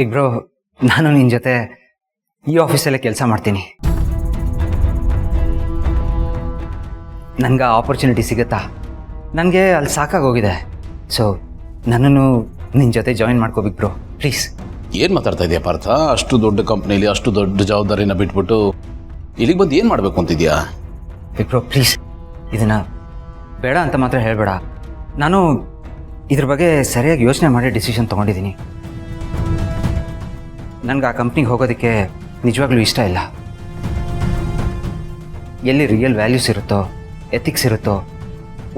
ಈಗ ಬ್ರೋ, ನಾನು ನಿನ್ನ ಜೊತೆ ಈ ಆಫೀಸಲ್ಲೇ ಕೆಲಸ ಮಾಡ್ತೀನಿ. ನನಗೆ ಆಪರ್ಚುನಿಟಿ ಸಿಗುತ್ತಾ? ನನಗೆ ಅಲ್ಲಿ ಸಾಕಾಗೋಗಿದೆ. ಸೊ ನನ್ನನ್ನು ನಿನ್ನ ಜೊತೆ ಜಾಯಿನ್ ಮಾಡ್ಕೋಬೇಕು ಬ್ರೋ, ಪ್ಲೀಸ್. ಏನು ಮಾತಾಡ್ತಾ ಇದೆಯಾ ಪಾರ್ಥ? ಅಷ್ಟು ದೊಡ್ಡ ಕಂಪ್ನಿಲಿ ಅಷ್ಟು ದೊಡ್ಡ ಜವಾಬ್ದಾರಿನ ಬಿಟ್ಬಿಟ್ಟು ಇಲ್ಲಿಗೆ ಬಂದು ಏನು ಮಾಡಬೇಕು ಅಂತಿದ್ಯಾ? ಬ್ರೋ ಪ್ಲೀಸ್, ಇದನ್ನು ಬೇಡ ಅಂತ ಮಾತ್ರ ಹೇಳಬೇಡ. ನಾನು ಇದ್ರ ಬಗ್ಗೆ ಸರಿಯಾಗಿ ಯೋಚನೆ ಮಾಡಿ ಡಿಸಿಷನ್ ತೊಗೊಂಡಿದ್ದೀನಿ. ನನಗೆ ಆ ಕಂಪ್ನಿಗೆ ಹೋಗೋದಕ್ಕೆ ನಿಜವಾಗ್ಲೂ ಇಷ್ಟ ಇಲ್ಲ. ಎಲ್ಲಿ ರಿಯಲ್ ವ್ಯಾಲ್ಯೂಸ್ ಇರುತ್ತೋ, ಎಥಿಕ್ಸ್ ಇರುತ್ತೋ,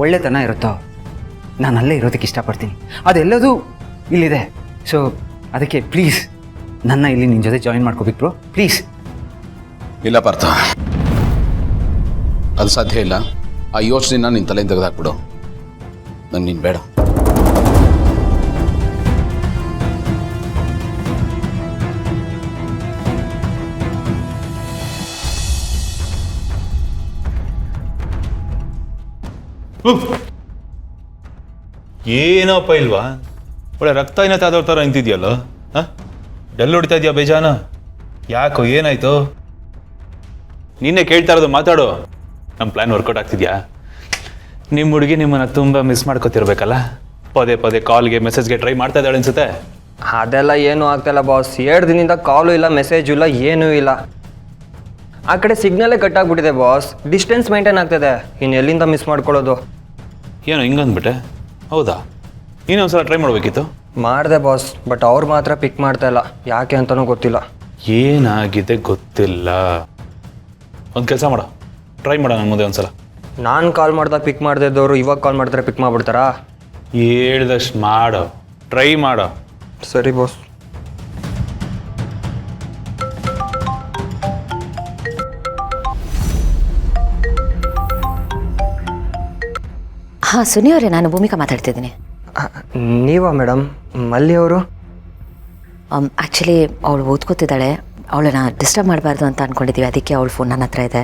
ಒಳ್ಳೆತನ ಇರುತ್ತೋ, ನಾನು ಅಲ್ಲೇ ಇರೋದಕ್ಕೆ ಇಷ್ಟಪಡ್ತೀನಿ. ಅದೆಲ್ಲದೂ ಇಲ್ಲಿದೆ. ಸೊ ಅದಕ್ಕೆ ಪ್ಲೀಸ್ ನನ್ನ ಇಲ್ಲಿ ನಿನ್ನ ಜೊತೆ ಜಾಯಿನ್ ಮಾಡ್ಕೋಬೇಕು ಬ್ರೋ, ಪ್ಲೀಸ್. ಇಲ್ಲ ಪಾರ್ಥ, ಅದು ಸಾಧ್ಯ ಇಲ್ಲ. ಆ ಯೋಚನೆನ ನಿನ್ನ ತಲೆಯಿಂದ ತೆಗೆದಾಕ್ಬಿಡು. ನಂಗೆ ನೀನು ಬೇಡ. ಏನಪ್ಪ ಇಲ್ವಾ? ಒಳ್ಳೆ ರಕ್ತ ಏನತ್ತೆ ಆದವ್ರ ಥರ ನಿಂತಿದ್ಯಲ್ಲ. ಹಾಂ, ಡೆಲ್ ಹೊಡಿತಾ ಇದೆಯಾ ಬೇಜಾನ? ಯಾಕೋ, ಏನಾಯ್ತು? ನಿನ್ನೆ ಕೇಳ್ತಾ ಇರೋದು ಮಾತಾಡು. ನಮ್ಮ ಪ್ಲ್ಯಾನ್ ವರ್ಕೌಟ್ ಆಗ್ತಿದ್ಯಾ? ನಿಮ್ಮ ಹುಡುಗಿ ನಿಮ್ಮನ್ನು ತುಂಬ ಮಿಸ್ ಮಾಡ್ಕೊತಿರ್ಬೇಕಲ್ಲ. ಪದೇ ಪದೇ ಕಾಲ್ಗೆ ಮೆಸೇಜ್ಗೆ ಟ್ರೈ ಮಾಡ್ತಾ ಇದ್ದಾಳೆ ಅನ್ಸುತ್ತೆ. ಅದೆಲ್ಲ ಏನೂ ಆಗ್ತಾಯಿಲ್ಲ ಬಾಸ್. 2 ದಿನದಿಂದ ಕಾಲು ಇಲ್ಲ, ಮೆಸೇಜು ಇಲ್ಲ, ಏನೂ ಇಲ್ಲ. ಆ ಕಡೆ ಸಿಗ್ನಲ್ಲೇ ಕಟ್ ಆಗಿಬಿಟ್ಟಿದೆ ಬಾಸ್. ಡಿಸ್ಟೆನ್ಸ್ ಮೇಂಟೈನ್ ಆಗ್ತದೆ. ಇನ್ನು ಎಲ್ಲಿಂದ ಮಿಸ್ ಮಾಡ್ಕೊಳ್ಳೋದು? ಏನೋ ಹಿಂಗಂದ್ಬಿಟ್ಟೆ. ಹೌದಾ? ನೀನೊಂದ್ಸಲ ಟ್ರೈ ಮಾಡಬೇಕಿತ್ತು. ಮಾಡಿದೆ ಬಾಸ್, ಬಟ್ ಅವ್ರು ಮಾತ್ರ ಪಿಕ್ ಮಾಡ್ತಾ ಇಲ್ಲ. ಯಾಕೆ ಅಂತಲೂ ಗೊತ್ತಿಲ್ಲ. ಏನಾಗಿದೆ ಗೊತ್ತಿಲ್ಲ. ಒಂದು ಕೆಲಸ ಮಾಡು, ಟ್ರೈ ಮಾಡ ನನ್ನ ಮುಂದೆ ಒಂದ್ಸಲ. ನಾನು ಕಾಲ್ ಮಾಡ್ದಾಗ ಪಿಕ್ ಮಾಡದೇ ಇದ್ದವರು ಇವಾಗ ಕಾಲ್ ಮಾಡಿದ್ರೆ ಪಿಕ್ ಮಾಡಿಬಿಡ್ತಾರಾ? ಹೇಳ್ದಷ್ಟು ಮಾಡು, ಟ್ರೈ ಮಾಡು. ಸರಿ ಬಾಸ್. ಹಾಂ ಸುನಿ ಅವರೇ, ನಾನು ಭೂಮಿಕಾ ಮಾತಾಡ್ತಿದ್ದೀನಿ. ನೀವಾ ಮೇಡಮ್? ಮಲ್ಲಿ ಅವರು? ಆ್ಯಕ್ಚುಲಿ ಅವಳು ಓದ್ಕೋತಿದ್ದಾಳೆ. ಅವಳನ್ನ ಡಿಸ್ಟರ್ಬ್ ಮಾಡಬಾರ್ದು ಅಂತ ಅಂದ್ಕೊಂಡಿದ್ದೀವಿ. ಅದಕ್ಕೆ ಅವಳ ಫೋನ್ ನನ್ನ ಹತ್ರ ಇದೆ.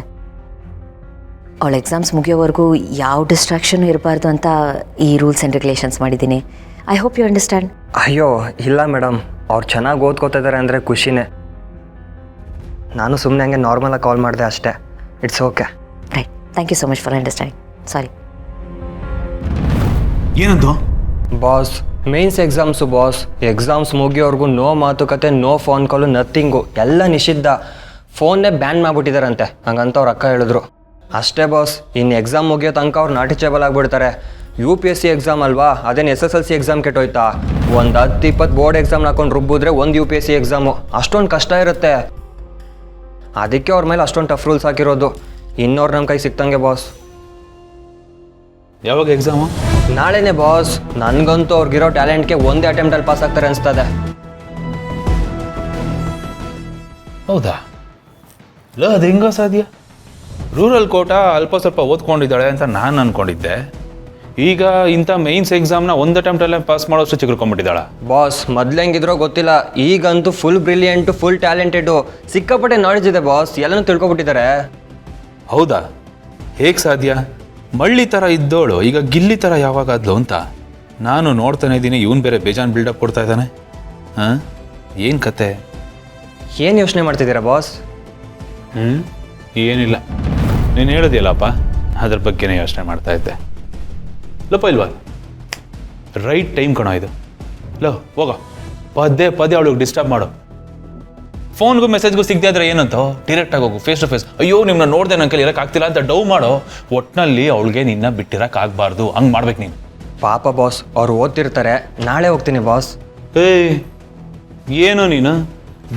ಅವಳ ಎಕ್ಸಾಮ್ಸ್ ಮುಗಿಯೋವರೆಗೂ ಯಾವ ಡಿಸ್ಟ್ರಾಕ್ಷನು ಇರಬಾರ್ದು ಅಂತ ಈ ರೂಲ್ಸ್ ಆ್ಯಂಡ್ ರೆಗ್ಯುಲೇಷನ್ಸ್ ಮಾಡಿದ್ದೀನಿ. I hope you understand. ಅಯ್ಯೋ ಇಲ್ಲ ಮೇಡಮ್, ಅವ್ರು ಚೆನ್ನಾಗಿ ಓದ್ಕೋತಿದ್ದಾರೆ ಅಂದರೆ ಖುಷಿನೇ. ನಾನು ಸುಮ್ಮನೆ ಹಂಗೆ ನಾರ್ಮಲಾಗಿ ಕಾಲ್ ಮಾಡಿದೆ ಅಷ್ಟೇ. It's okay. Right, thank you so much for understanding. Sorry. ಏನಂತು? Boss, mains exams boss. Exams ಮುಗಿಯೋರ್ಗು ನೋ ಮಾತುಕತೆ, ನೋ ಫೋನ್ ಕಾಲು, ನಥಿಂಗು, ಎಲ್ಲ ನಿಷಿದ್ಧ. ಫೋನ್ನೇ ಬ್ಯಾನ್ ಮಾಡಿಬಿಟ್ಟಿದ್ದಾರಂತೆ. ಹಂಗಂತ ಅವ್ರ ಅಕ್ಕ ಹೇಳಿದ್ರು. ಅಷ್ಟೇ ಬಾಸ್, ಇನ್ನು ಎಕ್ಸಾಮ್ ಮುಗಿಯೋ ತನಕ ಅವ್ರು ನಾಟಿಚೇಬಲ್ ಆಗಿಬಿಡ್ತಾರೆ. UPSC ಎಕ್ಸಾಮ್ ಅಲ್ವಾ, ಅದೇನು SSLC ಎಕ್ಸಾಮ್ ಕೆಟ್ಟೋಯ್ತಾ? ಒಂದು 10-20 ಬೋರ್ಡ್ ಎಕ್ಸಾಮ್ ಹಾಕೊಂಡು ರುಬ್ಬಿದ್ರೆ ಒಂದು UPSC ಎಕ್ಸಾಮು. ಅಷ್ಟೊಂದು ಕಷ್ಟ ಇರುತ್ತೆ. ಅದಕ್ಕೆ ಅವ್ರ ಮೇಲೆ ಅಷ್ಟೊಂದು ಟಫ್ ರೂಲ್ಸ್ ಹಾಕಿರೋದು. ಇನ್ನೋರು ನಮ್ಮ ಕೈ ಸಿಕ್ತಂಗೆ ಬಾಸ್. ಯಾವಾಗ ಎಕ್ಸಾಮು? ನಾಳೆನೇ ಬಾಸ್. ನನಗಂತೂ ಅವ್ರಿಗಿರೋ ಟ್ಯಾಲೆಂಟ್ಗೆ ಒಂದೇ ಅಟೆಂಪ್ಟಲ್ಲಿ ಪಾಸ್ ಆಗ್ತಾರೆ ಅನಿಸ್ತದೆ. ಹೌದಾ? ಇಲ್ಲ, ಅದು ಹೆಂಗ ಸಾಧ್ಯ? ರೂರಲ್ ಕೋಟ ಅಲ್ಪ ಸ್ವಲ್ಪ ಓದ್ಕೊಂಡಿದ್ದಾಳೆ ಅಂತ ನಾನು ಅಂದ್ಕೊಂಡಿದ್ದೆ. ಈಗ ಇಂಥ ಮೇನ್ಸ್ ಎಕ್ಸಾಮ್ನ ಒಂದು ಅಟೆಂಪ್ಟಲ್ಲೇ ಪಾಸ್ ಮಾಡೋಷ್ಟು ಚಿಗುರ್ಕೊಂಡ್ಬಿಟ್ಟಿದ್ದಾಳ. ಬಾಸ್, ಮೊದ್ಲು ಹೆಂಗಿದ್ರೋ ಗೊತ್ತಿಲ್ಲ, ಈಗಂತೂ ಫುಲ್ ಬ್ರಿಲಿಯಂಟು, ಫುಲ್ ಟ್ಯಾಲೆಂಟೆಡು, ಸಿಕ್ಕಾಪಟ್ಟೆ ನಾಲೆಜ್ ಇದೆ ಬಾಸ್. ಎಲ್ಲನೂ ತಿಳ್ಕೊಬಿಟ್ಟಿದ್ದಾರೆ. ಹೌದಾ? ಹೇಗೆ ಸಾಧ್ಯ? ಮಳ್ಳಿ ಥರ ಇದ್ದೋಳು ಈಗ ಗಿಲ್ಲಿ ಥರ ಯಾವಾಗಾದ್ಲು ಅಂತ ನಾನು ನೋಡ್ತಾನೆ ಇದ್ದೀನಿ. ಇವನು ಬೇರೆ ಬೇಜಾನ್ ಬಿಲ್ಡಪ್ ಕೊಡ್ತಾ ಇದ್ದಾನೆ. ಹಾಂ, ಏನು ಕತೆ? ಏನು ಯೋಚನೆ ಮಾಡ್ತಿದ್ದೀರಾ ಬಾಸ್? ಏನಿಲ್ಲ, ನೀನು ಹೇಳಿದೆಯಲ್ಲಪ್ಪ, ಅದ್ರ ಬಗ್ಗೆನೇ ಯೋಚನೆ ಮಾಡ್ತಾ ಇದ್ದೆ. ಲಪ್ಪ ಇಲ್ವಾ, ರೈಟ್ ಟೈಮ್ ಕಣೋ ಇದು. ಲೋ ಹೋಗೋ, ಪದೇ ಪದೇ ಅವಳಿಗೆ ಡಿಸ್ಟರ್ಬ್ ಮಾಡು. ಫೋನ್ಗೂ ಮೆಸೇಜ್ಗೂ ಸಿಗದೆ ಆದರೆ ಏನಂತೋ ಡೈರೆಕ್ಟಾಗಿ ಹೋಗು, ಫೇಸ್ ಟು ಫೇಸ್. ಅಯ್ಯೋ ನಿಮ್ಮನ್ನ ನೋಡಿದೆ ನನ್ನ ಕೈಲಿ ಇರೋಕ್ಕಾಗ್ತಿಲ್ಲ ಅಂತ ಡೌ ಮಾಡೋ. ಒಟ್ಟಿನಲ್ಲಿ ಅವಳಿಗೆ ನಿನ್ನ ಬಿಟ್ಟಿರೋಕ್ಕಾಗಬಾರ್ದು. ಹಂಗೆ ಮಾಡ್ಬೇಕು ನೀನು. ಪಾಪ ಬಾಸ್, ಅವ್ರು ಓದ್ತಿರ್ತಾರೆ. ನಾಳೆ ಹೋಗ್ತೀನಿ ಬಾಸ್. ಏಯ್, ಏನು ನೀನು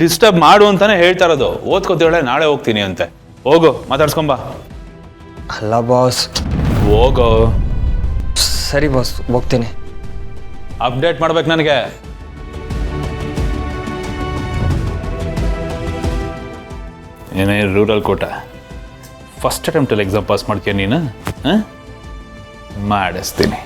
ಡಿಸ್ಟರ್ಬ್ ಮಾಡು ಅಂತಾನೆ ಹೇಳ್ತಾ ಇರೋದು. ಓದ್ಕೋತಿಳೆ ನಾಳೆ ಹೋಗ್ತೀನಿ ಅಂತೆ. ಹೋಗೋ, ಮಾತಾಡ್ಸ್ಕೊಂಬಾ. ಅಲ್ಲ ಬಾಸ್. ಹೋಗೋ. ಸರಿ ಬಾಸ್, ಹೋಗ್ತೀನಿ. ಅಪ್ಡೇಟ್ ಮಾಡ್ಬೇಕು ನನಗೆ. ಏನೇ ರೂರಲ್ ಕೋಟ ಫಸ್ಟ್ ಅಟೆಂಪ್ಟಲ್ಲಿ ಎಕ್ಸಾಮ್ ಪಾಸ್ ಮಾಡ್ತೀಯ ನೀನು? ಹಾಂ, ಮಾಡಿಸ್ತೀನಿ.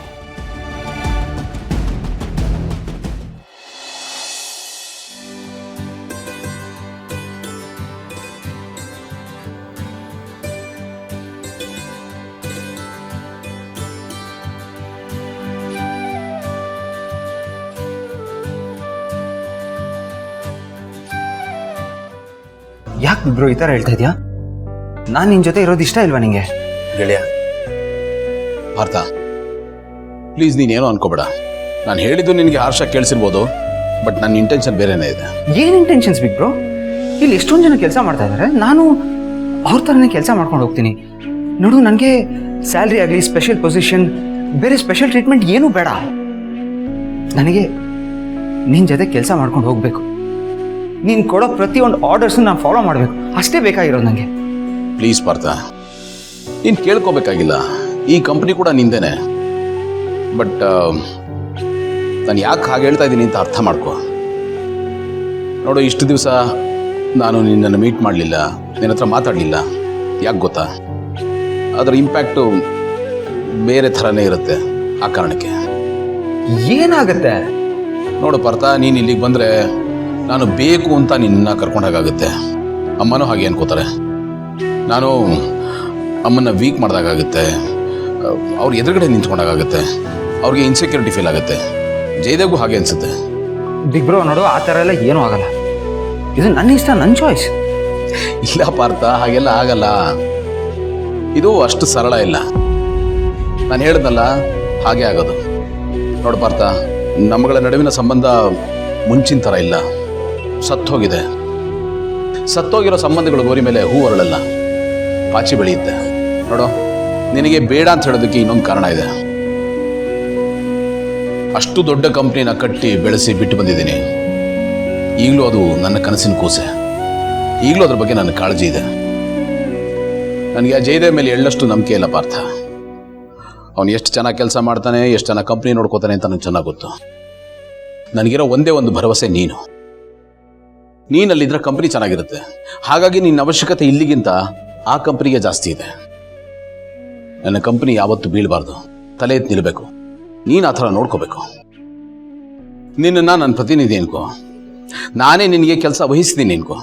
ಯಾಕೆ ಬ್ರೋ ಈ ಥರ ಹೇಳ್ತಾ ಇದೆಯಾ? ನಾನು ನಿನ್ನ ಜೊತೆ ಇರೋದು ಇಷ್ಟ ಇಲ್ವಾ ನಿಂಗೆ? ಗೆಳೆಯ ಪಾರ್ಥ, ಪ್ಲೀಸ್ ನೀನೇನೋ ಅನ್ಕೋಬೇಡ. ನಾನು ಹೇಳಿದ್ದು ನಿನಗೆ ಹಾರ್ಷ ಕೇಳಿಸಿರ್ಬೋದು, ಬಟ್ ನನ್ನ ಇಂಟೆನ್ಷನ್ ಬೇರೆನೇ ಇದೆ. ಏನು ಇಂಟೆನ್ಷನ್ಸ್ ಬಿಗ್ ಬ್ರೋ? ಇಲ್ಲಿ ಎಷ್ಟೊಂದು ಜನ ಕೆಲಸ ಮಾಡ್ತಾ ಇದ್ದಾರೆ, ನಾನು ಅವ್ರ ಥರನೇ ಕೆಲಸ ಮಾಡ್ಕೊಂಡು ಹೋಗ್ತೀನಿ. ನೋಡು, ನನಗೆ ಸ್ಯಾಲ್ರಿ ಆಗಲಿ, ಸ್ಪೆಷಲ್ ಪೊಸಿಷನ್, ಬೇರೆ ಸ್ಪೆಷಲ್ ಟ್ರೀಟ್ಮೆಂಟ್ ಏನೂ ಬೇಡ. ನನಗೆ ನಿನ್ನ ಜೊತೆ ಕೆಲಸ ಮಾಡ್ಕೊಂಡು ಹೋಗಬೇಕು. ನೀನು ಕೊಡೋ ಪ್ರತಿಯೊಂದು ಆರ್ಡರ್ಸು ನಾನು ಫಾಲೋ ಮಾಡಬೇಕು, ಅಷ್ಟೇ ಬೇಕಾಗಿರೋದು ನನಗೆ. ಪ್ಲೀಸ್ ಪಾರ್ಥ, ನೀನು ಕೇಳ್ಕೋಬೇಕಾಗಿಲ್ಲ. ಈ ಕಂಪ್ನಿ ಕೂಡ ನಿಂದೇನೆ. ಬಟ್ ನಾನು ಯಾಕೆ ಹಾಗೆ ಹೇಳ್ತಾ ಇದ್ದೀನಿ ಅಂತ ಅರ್ಥ ಮಾಡ್ಕೊ. ನೋಡು, ಇಷ್ಟು ದಿವಸ ನಾನು ನಿನ್ನನ್ನು ಮೀಟ್ ಮಾಡಲಿಲ್ಲ, ನಿನ್ನ ಹತ್ರ ಮಾತಾಡಲಿಲ್ಲ. ಯಾಕೆ ಗೊತ್ತಾ? ಅದರ ಇಂಪ್ಯಾಕ್ಟು ಬೇರೆ ಥರನೇ ಇರುತ್ತೆ. ಆ ಕಾರಣಕ್ಕೆ ಏನಾಗುತ್ತೆ? ನೋಡು ಪಾರ್ಥ, ನೀನು ಇಲ್ಲಿಗೆ ಬಂದರೆ ನಾನು ಬೇಕು ಅಂತ ನಿನ್ನ ಕರ್ಕೊಂಡಾಗುತ್ತೆ. ಅಮ್ಮನೂ ಹಾಗೆ ಅನ್ಕೋತಾರೆ. ನಾನು ಅಮ್ಮನ್ನ ವೀಕ್ ಮಾಡಿದಾಗುತ್ತೆ, ಅವ್ರ ಎದುರುಗಡೆ ನಿಂತ್ಕೊಂಡಾಗುತ್ತೆ, ಅವ್ರಿಗೆ ಇನ್ಸೆಕ್ಯೂರಿಟಿ ಫೀಲ್ ಆಗುತ್ತೆ. ಜಯದೇವ್ಗೂ ಹಾಗೆ ಅನಿಸುತ್ತೆ. ಬಿಗ್ ಬ್ರೋ ನೋಡು, ಆ ಥರ ಎಲ್ಲ ಏನೂ ಆಗಲ್ಲ. ಇದು ನನ್ನ ಇಷ್ಟ, ನನ್ನ ಚಾಯ್ಸ್. ಇಲ್ಲ ಪಾರ್ಥ, ಹಾಗೆಲ್ಲ ಆಗಲ್ಲ. ಇದು ಅಷ್ಟು ಸರಳ ಇಲ್ಲ. ನಾನು ಹೇಳಿದ್ನಲ್ಲ, ಹಾಗೆ ಆಗೋದು. ನೋಡು ಪಾರ್ಥ, ನಮ್ಮಗಳ ನಡುವಿನ ಸಂಬಂಧ ಮುಂಚಿನ ಥರ ಇಲ್ಲ, ಸತ್ತೋಗಿದೆ. ಸತ್ತೋಗಿರೋ ಸಂಬಂಧಗಳು ಗೋರಿ ಮೇಲೆ ಹೂ ಹೊರಳಲ್ಲ, ಪಾಚಿ ಬೆಳೆಯುತ್ತೆ. ನೋಡು, ನಿನಗೆ ಬೇಡ ಅಂತ ಹೇಳೋದಕ್ಕೆ ಇನ್ನೊಂದು ಕಾರಣ ಇದೆ. ಅಷ್ಟು ದೊಡ್ಡ ಕಂಪ್ನಿನ ಕಟ್ಟಿ ಬೆಳೆಸಿ ಬಿಟ್ಟು ಬಂದಿದ್ದೀನಿ. ಈಗಲೂ ಅದು ನನ್ನ ಕನಸಿನ ಕೂಸೆ. ಈಗಲೂ ಅದ್ರ ಬಗ್ಗೆ ನನ್ನ ಕಾಳಜಿ ಇದೆ. ನನಗೆ ಆ ಜಯದೇವ್ ಮೇಲೆ ಎಳ್ಳಷ್ಟು ನಂಬಿಕೆ ಇಲ್ಲ ಪಾರ್ಥ. ಅವನು ಎಷ್ಟು ಚೆನ್ನಾಗಿ ಕೆಲಸ ಮಾಡ್ತಾನೆ, ಎಷ್ಟು ಚೆನ್ನಾಗಿ ಕಂಪ್ನಿ ನೋಡ್ಕೋತಾನೆ ಅಂತ ನನಗೆ ಚೆನ್ನಾಗಿ ಗೊತ್ತು. ನನಗಿರೋ ಒಂದೇ ಒಂದು ಭರವಸೆ ನೀನು. ನೀನಲ್ಲಿದ್ರೆ ಕಂಪ್ನಿ ಚೆನ್ನಾಗಿರುತ್ತೆ. ಹಾಗಾಗಿ ನಿನ್ನ ಅವಶ್ಯಕತೆ ಇಲ್ಲಿಗಿಂತ ಆ ಕಂಪ್ನಿಗೆ ಜಾಸ್ತಿ ಇದೆ. ನನ್ನ ಕಂಪ್ನಿ ಯಾವತ್ತೂ ಬೀಳಬಾರ್ದು, ತಲೆ ಎತ್ತಿ ನಿಲ್ಲಬೇಕು. ನೀನು ಆ ಥರ ನೋಡ್ಕೋಬೇಕು. ನಿನ್ನನ್ನು ನನ್ನ ಪ್ರತಿನಿಧಿ ಅನ್ಕೋ. ನಾನೇ ನಿನಗೆ ಕೆಲಸ ವಹಿಸ್ತೀನಿ ಅನ್ಕೋ.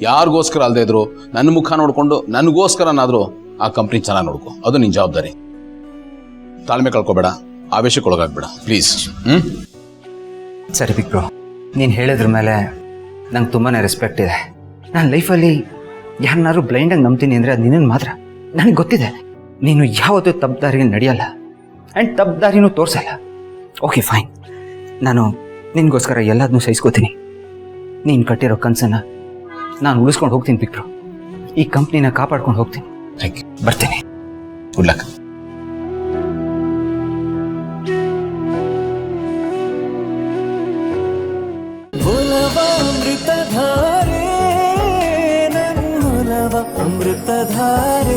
ಯಾರಿಗೋಸ್ಕರ ಅಲ್ಲದೆ ಇದ್ರು ನನ್ನ ಮುಖ ನೋಡಿಕೊಂಡು ನನಗೋಸ್ಕರನಾದರೂ ಆ ಕಂಪ್ನಿ ಚೆನ್ನಾಗಿ ನೋಡ್ಕೋ. ಅದು ನಿನ್ನ ಜವಾಬ್ದಾರಿ. ತಾಳ್ಮೆ ಕಳ್ಕೊಬೇಡ, ಆವೇಶಕ್ಕೊಳಗಾಗ್ಬೇಡ ಪ್ಲೀಸ್. ಸರಿ ಬಿಗ್ ಬ್ರೋ, ನೀನು ಹೇಳಿದ್ರ ಮೇಲೆ ನಂಗೆ ತುಂಬಾ ರೆಸ್ಪೆಕ್ಟ್ ಇದೆ. ನನ್ನ ಲೈಫಲ್ಲಿ ಯಾರನ್ನಾರು ಬ್ಲೈಂಡಾಗಿ ನಂಬ್ತೀನಿ ಅಂದರೆ ಅದು ನಿನ್ನನ್ನು ಮಾತ್ರ. ನನಗೆ ಗೊತ್ತಿದೆ ನೀನು ಯಾವತ್ತೂ ತಪ್ಪು ದಾರಿಗೆ ನಡೆಯಲ್ಲ ಆ್ಯಂಡ್ ತಪ್ಪು ದಾರಿನೂ ತೋರಿಸಲ್ಲ. ಓಕೆ ಫೈನ್, ನಾನು ನಿನಗೋಸ್ಕರ ಎಲ್ಲದನ್ನೂ ಸಹಿಸ್ಕೋತೀನಿ. ನೀನು ಕಟ್ಟಿರೋ ಕನಸನ್ನು ನಾನು ಉಳಿಸ್ಕೊಂಡು ಹೋಗ್ತೀನಿ ಬಿಗ್ ಬ್ರೋ. ಈ ಕಂಪ್ನಿನ ಕಾಪಾಡ್ಕೊಂಡು ಹೋಗ್ತೀನಿ. Thank you. ಬರ್ತೀನಿ. Good luck. ಅಮೃತಧಾರೆ ನನ್ನೊಲವ ಅಮೃತಧಾರೆ.